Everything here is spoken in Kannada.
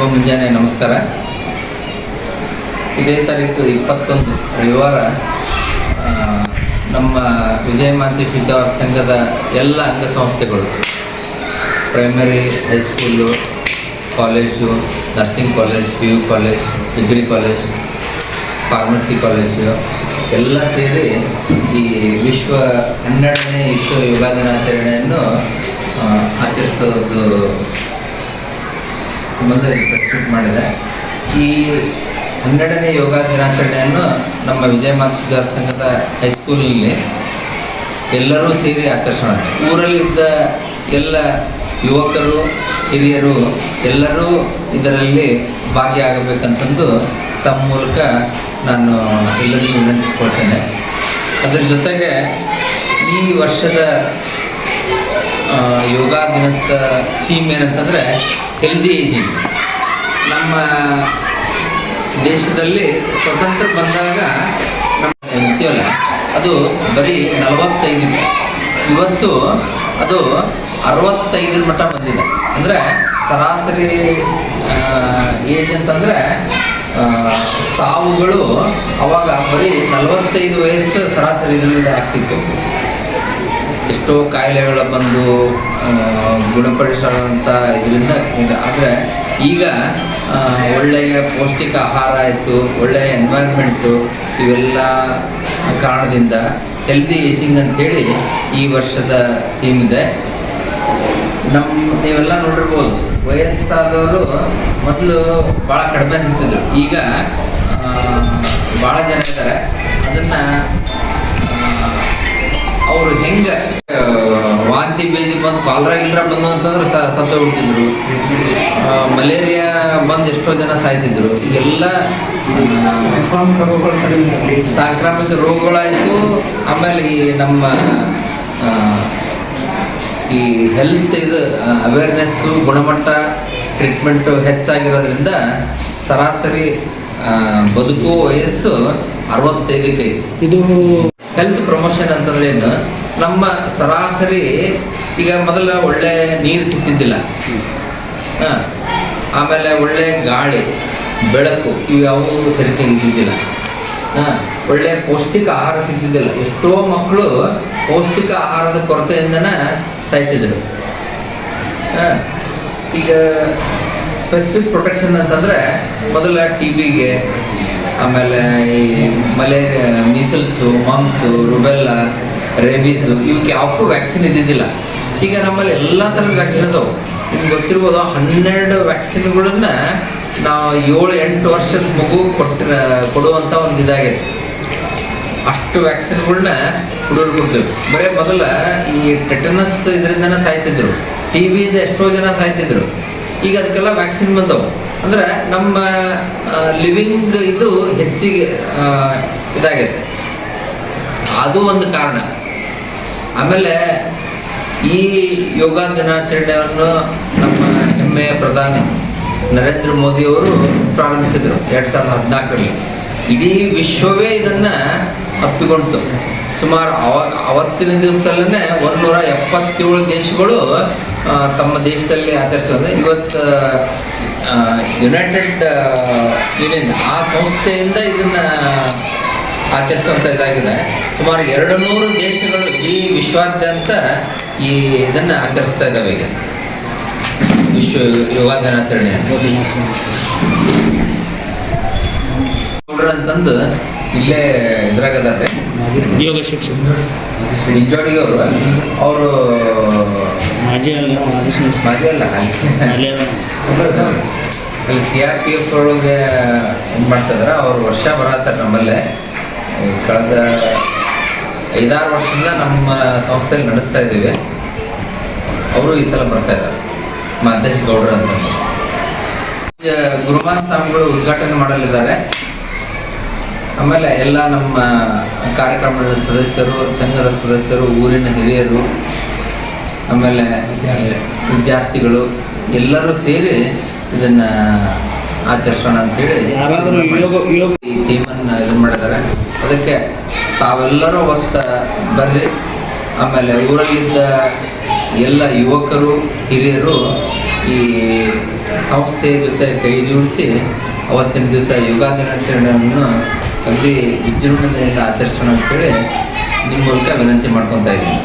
ಶುಭ ಮುಂಜಾನೆ ನಮಸ್ಕಾರ. ಇದೇ ತಾರೀಕು 21 ರವಿವಾರ ನಮ್ಮ ವಿಜಯಮಾಂತಿ ವಿದ್ಯಾವರ ಸಂಘದ ಎಲ್ಲ ಅಂಗಸಂಸ್ಥೆಗಳು, primary, high school, college, nursing college, PU college, degree college, pharmacy college ಎಲ್ಲ ಸೇರಿ ಈ 12ನೇ ವಿಶ್ವ ಯೋಗ ದಿನಾಚರಣೆಯನ್ನು ಆಚರಿಸೋದು ಸಂಬಂಧ ಪ್ರೆಸ್ಕ್ರಿಪ್ಟ್ ಮಾಡಿದೆ. ಈ 12ನೇ ಯೋಗ ದಿನಾಚರಣೆಯನ್ನು ನಮ್ಮ ವಿಜಯಮಾಂತಿ ವಿದ್ಯಾವರ ಸಂಘದ ಹೈಸ್ಕೂಲಲ್ಲಿ ಎಲ್ಲರೂ ಸೇರಿ ಆಚರಿಸೋಣ. ಊರಲ್ಲಿದ್ದ ಎಲ್ಲ ಯುವಕರು, ಹಿರಿಯರು ಎಲ್ಲರೂ ಇದರಲ್ಲಿ ಭಾಗಿಯಾಗಬೇಕಂತಂದು ತಮ್ಮ ಮೂಲಕ ನಾನು ಎಲ್ಲರಿಗೂ ವಿನಂತಿಸ್ಕೊಳ್ತೇನೆ. ಅದರ ಜೊತೆಗೆ ಈ ವರ್ಷದ ಯೋಗ ದಿನದ ಥೀಮ್ ಏನಂತಂದರೆ ಹೆಲ್ದಿ ಏಜಿಂಗ್. ನಮ್ಮ ದೇಶದಲ್ಲಿ ಸ್ವತಂತ್ರ ಬಂದಾಗ ನಮ್ಮ ಇರ್ತೀವಲ್ಲ ಅದು ಬರೀ 45 ಇತ್ತು. ಇವತ್ತು ಅದು 65 ಮಟ್ಟ ಬಂದಿದೆ. ಅಂದರೆ ಸರಾಸರಿ ಏಜ್ ಅಂತಂದರೆ ಸಾವುಗಳು ಅವಾಗ ಬರೀ 45 ವಯಸ್ಸು ಸರಾಸರಿ ಇದರಿಂದ ಆಗ್ತಿತ್ತು. ಎಷ್ಟೋ ಕಾಯಿಲೆಗಳು ಬಂದು ಗುಣಪಡಿಸೋಂಥ ಇದರಿಂದ ಇದೆ. ಆದರೆ ಈಗ ಒಳ್ಳೆಯ ಪೌಷ್ಟಿಕ ಆಹಾರ ಆಯಿತು, ಒಳ್ಳೆಯ ಎನ್ವೈರ್ಮೆಂಟು, ಇವೆಲ್ಲ ಕಾರಣದಿಂದ ಹೆಲ್ದಿ ಏಜಿಂಗ್ ಅಂಥೇಳಿ ಈ ವರ್ಷದ ಥೀಮ್ ಇದೆ. ನೀವೆಲ್ಲ ನೋಡಿರ್ಬೋದು, ವಯಸ್ಸಾದವರು ಮೊದಲು ಭಾಳ ಕಡಿಮೆ ಸಿಗ್ತಿದ್ರು, ಈಗ ಭಾಳ ಜನ ಇದ್ದಾರೆ. ಅದನ್ನು ಅವರು ಹೆಂಗೆ ವಾಂತಿ ಬೇದಿ ಬಂದು ಕಾಲರಾ ಗಿಲ್ರಾ ಬಂದು ಅಂತಂದ್ರೆ ಸತ್ತು ಬಿಡ್ತಿದ್ರು, ಮಲೇರಿಯಾ ಬಂದು ಎಷ್ಟೋ ಜನ ಸಾಯ್ತಿದ್ರು. ಈಗೆಲ್ಲ ಸಾಂಕ್ರಾಮಿಕ ರೋಗಗಳಾಯಿತು. ಆಮೇಲೆ ಈ ನಮ್ಮ ಈ ಹೆಲ್ತ್ ಅವೇರ್ನೆಸ್ಸು, ಗುಣಮಟ್ಟ, ಟ್ರೀಟ್ಮೆಂಟು ಹೆಚ್ಚಾಗಿರೋದ್ರಿಂದ ಸರಾಸರಿ ಬದುಕುವ ವಯಸ್ಸು 65ಕ್ಕೆ. ಇದು ಹೆಲ್ತ್ ಪ್ರಮೋಷನ್ ಅಂತಂದ್ರೆ ಏನು? ನಮ್ಮ ಸರಾಸರಿ ಈಗ ಮೊದಲ ಒಳ್ಳೆ ನೀರು ಸಿಗ್ತಿದ್ದಿಲ್ಲ, ಆಮೇಲೆ ಒಳ್ಳೆ ಗಾಳಿ, ಬೆಳಕು ಇವು ಸರಿ ತೆಗಿತಿದ್ದಿಲ್ಲ, ಒಳ್ಳೆ ಪೌಷ್ಟಿಕ ಆಹಾರ ಸಿಗ್ತಿದ್ದಿಲ್ಲ. ಎಷ್ಟೋ ಮಕ್ಕಳು ಪೌಷ್ಟಿಕ ಆಹಾರದ ಕೊರತೆಯಿಂದನೇ ಸಾಯ್ತಿದ್ರು. ಈಗ ಸ್ಪೆಸಿಫಿಕ್ ಪ್ರೊಟೆಕ್ಷನ್ ಅಂತಂದರೆ ಮೊದಲ TBಗೆ, ಆಮೇಲೆ ಈ ಮಲೇರಿಯಾ, ಮೀಸಲ್ಸು, ಮಮ್ಸು, ರುಬೆಲ್ಲಾ, ರೇಬೀಸು ಇವಕ್ಕೆ ಯಾವಕ್ಕೂ ವ್ಯಾಕ್ಸಿನ್ ಇದ್ದಿದ್ದಿಲ್ಲ. ಈಗ ನಮ್ಮಲ್ಲಿ ಎಲ್ಲ ಥರದ ವ್ಯಾಕ್ಸಿನ್ ಅದಾವೆ. ನಿಮ್ಗೆ ಗೊತ್ತಿರ್ಬೋದು, 12 ವ್ಯಾಕ್ಸಿನ್ಗಳನ್ನ ನಾವು 7-8 ವರ್ಷದ ಮಗು ಕೊಡುವಂಥ ಒಂದು ಇದಾಗಿದೆ. ಅಷ್ಟು ವ್ಯಾಕ್ಸಿನ್ಗಳನ್ನ ಹುಡುಗರು ಕೊಡ್ತೀವಿ. ಬರೀ ಮೊದಲ ಈ ಟೆಟನಸ್ ಇದರಿಂದನೇ ಸಾಯ್ತಿದ್ರು, TBಯಿಂದ ಎಷ್ಟೋ ಜನ ಸಾಯ್ತಿದ್ರು. ಈಗ ಅದಕ್ಕೆಲ್ಲ ವ್ಯಾಕ್ಸಿನ್ ಬಂದವು. ಅಂದರೆ ನಮ್ಮ ಲಿವಿಂಗ್ ಇದು ಹೆಚ್ಚಿಗೆ ಇದಾಗೈತೆ, ಅದು ಒಂದು ಕಾರಣ. ಆಮೇಲೆ ಈ ಯೋಗ ದಿನಾಚರಣೆಯನ್ನು ನಮ್ಮ ಹೆಮ್ಮೆಯ ಪ್ರಧಾನಿ ನರೇಂದ್ರ ಮೋದಿಯವರು ಪ್ರಾರಂಭಿಸಿದರು 2014ರಲ್ಲಿ. ಇಡೀ ವಿಶ್ವವೇ ಇದನ್ನು ಅಪ್ಪಿಕೊಂಡಿತು. ಸುಮಾರು ಅವತ್ತಿನ ದಿವಸದಲ್ಲೇ 177 ದೇಶಗಳು ತಮ್ಮ ದೇಶದಲ್ಲಿ ಆಚರಿಸೋದು. ಇವತ್ತು ಯುನೈಟೆಡ್ ಯೂನಿಯನ್ ಆ ಸಂಸ್ಥೆಯಿಂದ ಇದನ್ನು ಆಚರಿಸುವಂಥ ಇದಾಗಿದೆ. ಸುಮಾರು 200 ದೇಶಗಳು ಇಡೀ ವಿಶ್ವಾದ್ಯಂತ ಇದನ್ನು ಆಚರಿಸ್ತಾ ಇದ್ದಾವೆ. ಈಗ ವಿಶ್ವ ಯೋಗ ದಿನಾಚರಣೆ ಅಂತಂದು ಇಲ್ಲೇ ಇದ್ರಾಗದಾರೆ ಯೋಗ ಶಿಕ್ಷಕ ನಿಜೋಡಿಗೆ ಅವರು ಮಾಜಿ ಅಲ್ಲ ಅಲ್ಲಿ CRPF ಒಳಗೆ ಏನು ಮಾಡ್ತಿದ್ರೆ ಅವ್ರು ವರ್ಷ ಬರತ್ತಾರೆ. ನಮ್ಮಲ್ಲೇ ಕಳೆದ 5-6 ವರ್ಷದಿಂದ ನಮ್ಮ ಸಂಸ್ಥೆಯಲ್ಲಿ ನಡೆಸ್ತಾ ಇದ್ದೀವಿ. ಅವರು ಈ ಸಲ ಬರ್ತಾ ಇದ್ದಾರೆ, ಮಾದೇಶ್ ಗೌಡ್ರು ಅಂತ. ಗುರುಮಾನ್ ಸ್ವಾಮಿಗಳು ಉದ್ಘಾಟನೆ ಮಾಡಲಿದ್ದಾರೆ. ಆಮೇಲೆ ಎಲ್ಲ ನಮ್ಮ ಕಾರ್ಯಕ್ರಮದ ಸದಸ್ಯರು, ಸಂಘದ ಸದಸ್ಯರು, ಊರಿನ ಹಿರಿಯರು, ಆಮೇಲೆ ವಿದ್ಯಾರ್ಥಿಗಳು ಎಲ್ಲರೂ ಸೇರಿ ಇದನ್ನು ಆಚರಿಸೋಣ ಅಂತೇಳಿ ಈ ಥೀಮನ್ನು ಇದನ್ನು ಮಾಡಿದ್ದಾರೆ. ಅದಕ್ಕೆ ತಾವೆಲ್ಲರೂ ಅವತ್ತು ಬರ್ರಿ. ಆಮೇಲೆ ಊರಲ್ಲಿದ್ದ ಎಲ್ಲ ಯುವಕರು, ಹಿರಿಯರು ಈ ಸಂಸ್ಥೆಯ ಜೊತೆ ಕೈ ಜೋಡಿಸಿ ಅವತ್ತಿನ ದಿವಸ ಯೋಗ ದಿನಾಚರಣೆಯನ್ನು ಅಗದಿ ವಿಜೃಂಭಣೆಯಿಂದ ಆಚರಿಸೋಣ ಅಂತೇಳಿ ನಿಮ್ಮ ಮೂಲಕ ವಿನಂತಿ ಮಾಡ್ಕೊತಾ ಇದ್ದೀನಿ.